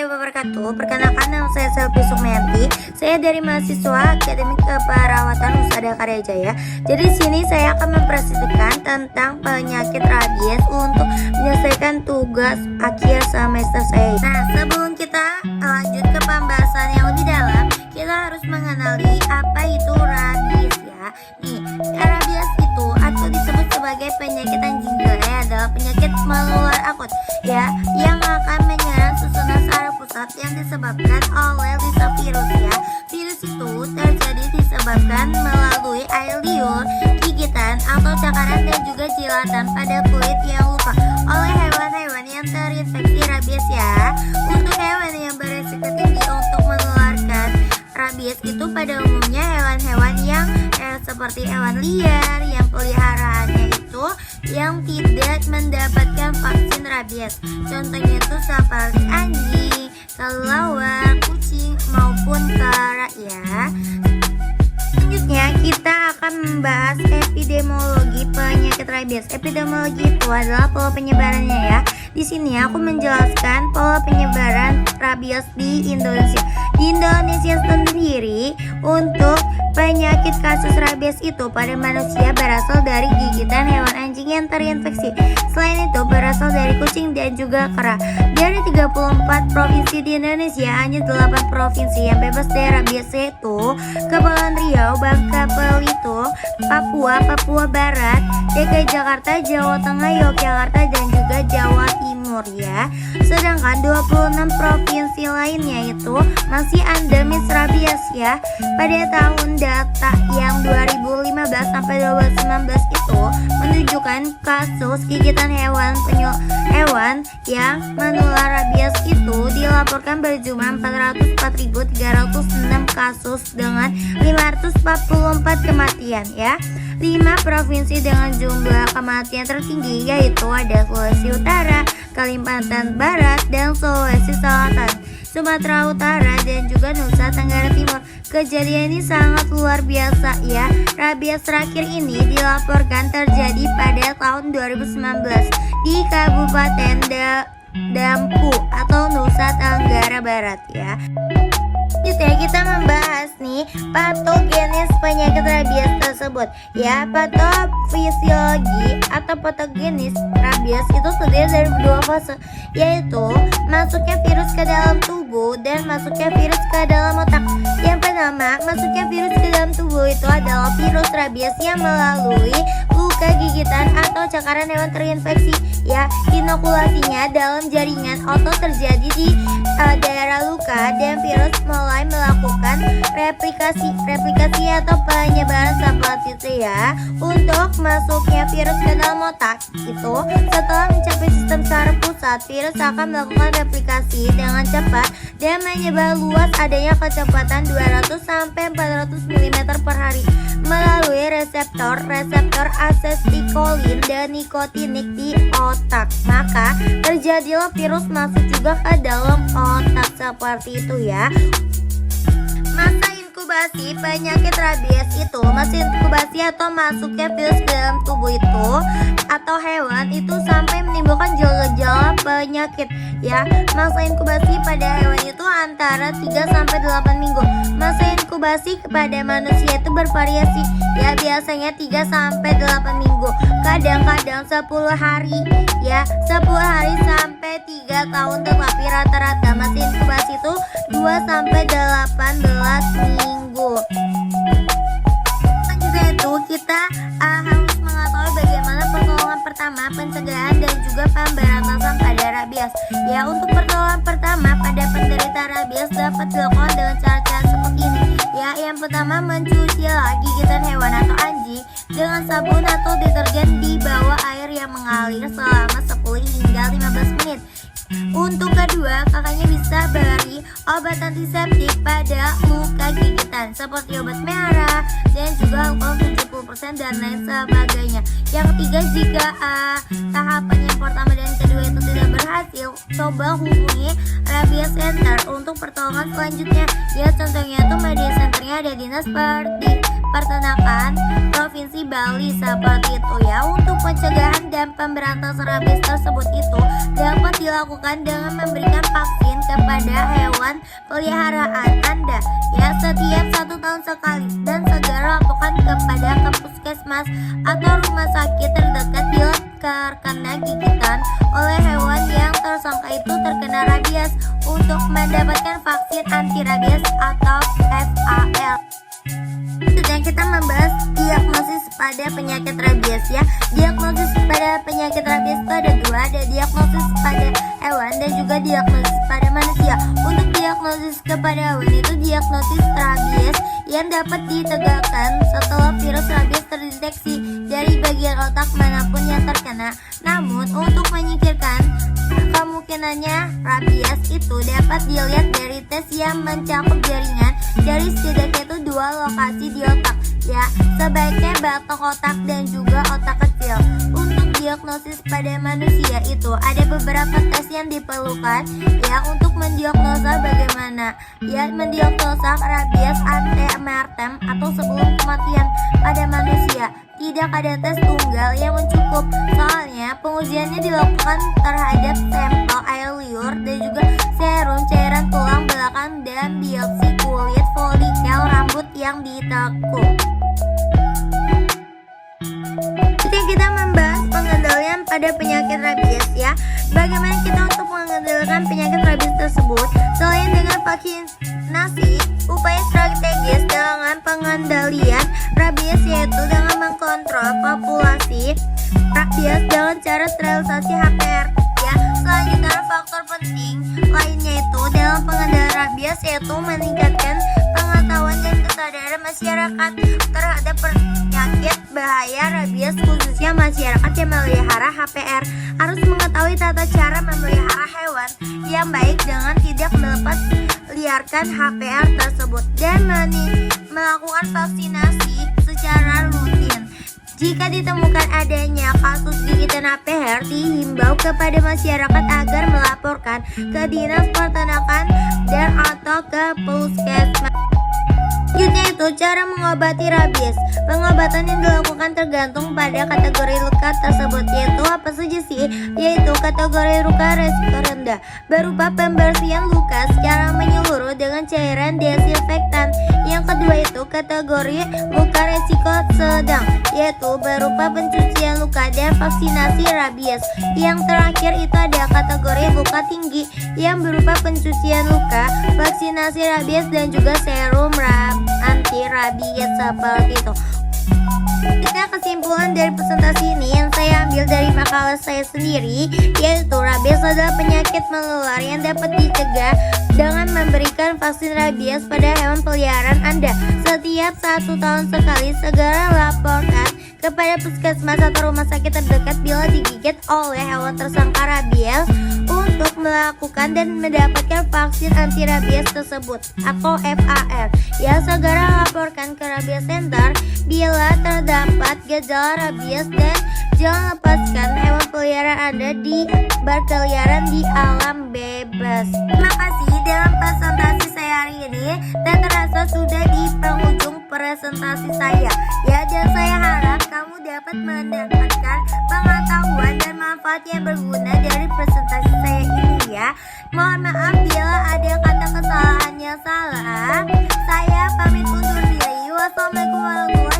warahmatullahi wabarakatuh. Perkenalkan, nama saya Selvi Sukmenti. Saya dari mahasiswa Akademik Keperawatan Husada Karya Jaya. Jadi di sini saya akan mempresentasikan tentang penyakit rabies untuk menyelesaikan tugas akhir semester saya. Nah, sebelum kita lanjut ke pembahasan yang lebih dalam, kita harus mengenali apa itu rabies ya. Nih, rabies itu atau disebut sebagai penyakit anjing gila adalah penyakit menular akut ya, yang akan menyerang susunan saraf pusat yang disebabkan oleh lisa virus ya. Virus itu terjadi disebabkan melalui air liur, gigitan atau cakaran dan juga jilatan pada kulit yang luka oleh hewan-hewan yang terinfeksi rabies ya. Untuk hewan yang beresiko tinggi untuk menularkan rabies itu pada umumnya hewan-hewan yang seperti hewan liar yang peliharaannya itu yang tidak mendapatkan vaksin rabies. Contohnya itu seperti anjing, kelelawar, kucing maupun kera ya. Selanjutnya kita akan membahas epidemiologi penyakit rabies. Epidemiologi itu adalah pola penyebarannya ya. Di sini aku menjelaskan pola penyebaran rabies di Indonesia. Di Indonesia sendiri, untuk penyakit kasus rabies itu pada manusia berasal dari gigitan hewan anjing yang terinfeksi. Selain itu berasal dari kucing dan juga kera. Dari 34 provinsi di Indonesia, hanya 8 provinsi yang bebas dari rabies itu Kepulauan Riau, Bangka Belitung, Papua Barat, DKI Jakarta, Jawa Tengah, Yogyakarta dan juga Jawa Timur ya. Sedangkan 26 provinsi lainnya itu masih endemis rabies ya. Pada tahun data yang 2015 sampai 2019 itu menunjukkan kasus gigitan hewan yang menular rabies itu dilaporkan berjumlah 404.306 kasus dengan 544 kematian ya. 5 provinsi dengan jumlah kematian tertinggi yaitu ada Sulawesi Utara, Kalimantan Barat, dan Sulawesi Selatan, Sumatera Utara, dan juga Nusa Tenggara Timur. Kejadian ini sangat luar biasa ya. Rabies terakhir ini dilaporkan terjadi pada tahun 2019 di Kabupaten Dampu atau Nusa Tenggara Barat ya. Kita membahas nih patogenis penyakit rabies tersebut ya. Patofisiologi atau patogenis rabies itu terdiri dari dua fase, yaitu masuknya virus ke dalam tubuh dan masuknya virus ke dalam otak. Yang pertama, masuknya virus ke dalam tubuh itu adalah virus rabies yang melalui luka gigitan atau cakaran hewan terinfeksi ya. Inokulasinya dalam jaringan otot terjadi di daerah luka dan virus mulai melakukan replikasi atau penyebaran seperti itu ya. Untuk masuknya virus ke dalam otak itu, setelah mencapai sistem saraf pusat, virus akan melakukan replikasi dengan cepat dan menyebar luas, adanya kecepatan 200 sampai 400 mm per hari melalui reseptor asetilkolin dan nikotinik di otak. Maka terjadilah virus masuk juga ke dalam otak seperti itu ya. Masa inkubasi penyakit rabies itu, masa inkubasi atau masuknya virus ke dalam tubuh itu atau hewan itu sampai menimbulkan gejala penyakit ya. Masa inkubasi pada hewan itu antara 3 sampai 8 minggu. Masa inkubasi kepada manusia itu bervariasi ya, biasanya 3 sampai 8 minggu, kadang-kadang 10 hari ya, 10 hari sampai 3 tahun, tetapi rata-rata masa inkubasi itu 2 sampai 18 minggu. Juga itu kita harus mengetahui bagaimana pertolongan pertama, pencegahan dan juga pemberantasan pada rabies ya. Untuk pertolongan pertama pada penderita rabies dapat dilakukan dengan cara-cara seperti ini ya. Yang pertama, mencuci gigitan hewan atau anjing dengan sabun atau deterjen di bawah air yang mengalir selama 10 hingga 15 menit. Untuk kedua, kakaknya bisa beri obat antiseptik pada luka gigitan seperti obat merah dan juga alkohol 70% dan lain sebagainya. Yang ketiga, jika tahapan yang pertama dan kedua itu tidak berhasil, coba hubungi rabies center untuk pertolongan selanjutnya ya. Contohnya itu media centernya ada dinas peternakan Provinsi Bali seperti itu ya. Untuk pencegahan dan pemberantasan rabies tersebut itu dapat dilakukan dengan memberikan vaksin kepada hewan peliharaan Anda ya setiap 1 tahun sekali, dan segera laporkan kepada ke puskesmas atau rumah sakit terdekat bila terkena gigitan oleh hewan yang tersangka itu terkena rabies untuk mendapatkan vaksin anti rabies atau VAR. Dan kita membahas diagnosis pada penyakit rabies ya. Diagnosis pada penyakit rabies itu ada dua, ada diagnosis pada hewan dan juga diagnosis pada manusia. Untuk diagnosis kepada hewan itu diagnosis rabies yang dapat ditegakkan setelah virus rabies terdeteksi dari bagian otak manapun yang terkena. Namun untuk menyingkirkan kemungkinannya rabies itu dapat dilihat dari tes yang mencakup jaringan dari setidaknya itu 2 lokasi di otak ya, sebaiknya batok otak dan juga otak kecil. Untuk diagnosis pada manusia itu ada beberapa tes yang diperlukan ya untuk mendiagnosa bagaimana ya mendiagnosa rabies antemertem atau sebelum kematian pada manusia. Tidak ada tes tunggal yang mencukup, soalnya pengujiannya dilakukan terhadap sampel air liur dan juga serum cairan tulang belakang dan biopsi kulit folikel rambut yang ditekuk. Jadi kita membahas pengendalian pada penyakit rabies ya. Bagaimana kita untuk mengendalikan penyakit rabies tersebut? Selain dengan vaksinasi, upaya strategis dengan pengendalian rabies yaitu dengan mengkontrol populasi rabies dengan cara sterilisasi HPR ya. Selanjutnya faktor penting lainnya itu dalam pengendalian rabies yaitu meningkatkan pengetahuan dan kesadaran masyarakat terhadap penyakit bahaya rabies, khususnya masyarakat yang memelihara HPR harus mengetahui tata cara memelihara hewan yang baik dengan tidak melepas liarkan HPR tersebut dan melakukan vaksinasi secara rutin. Jika ditemukan adanya kasus gigitan HPR, dihimbau kepada masyarakat agar melaporkan ke Dinas Peternakan dan atau ke puskesmas. Selanjutnya itu cara mengobati rabies. Pengobatan yang dilakukan tergantung pada kategori luka tersebut, yaitu apa saja sih? Yaitu kategori luka resiko rendah berupa pembersihan luka secara menyeluruh dengan cairan desinfektan. Yang kedua itu kategori luka resiko sedang, yaitu berupa pencucian luka dan vaksinasi rabies. Yang terakhir itu ada kategori luka tinggi yang berupa pencucian luka, vaksinasi rabies dan juga serum anti rabies seperti itu. Kita kesimpulan dari presentasi ini yang saya ambil dari makalah saya sendiri, yaitu rabies adalah penyakit menular yang dapat dicegah dengan memberikan vaksin rabies pada hewan peliharaan Anda. Setiap 1 tahun sekali, segera laporkan kepada puskesmas atau rumah sakit terdekat bila digigit oleh hewan tersangka rabies untuk melakukan dan mendapatkan vaksin anti rabies tersebut atau VAR. Ya, segera laporkan ke rabies center bila terdapat gejala rabies dan jangan lepaskan hewan peliharaan Anda di berkeliaran di alam bebas. Terima kasih dalam presentasi saya hari ini, dan terasa sudah di penghujung presentasi saya. Ya, dan saya harap kamu dapat mendapatkan pengetahuan dan manfaat yang berguna dari presentasi saya ini ya. Mohon maaf bila ada kata kesalahan yang salah. Saya pamit undur diri. Wassalamualaikum warahmatullahi wabarakatuh.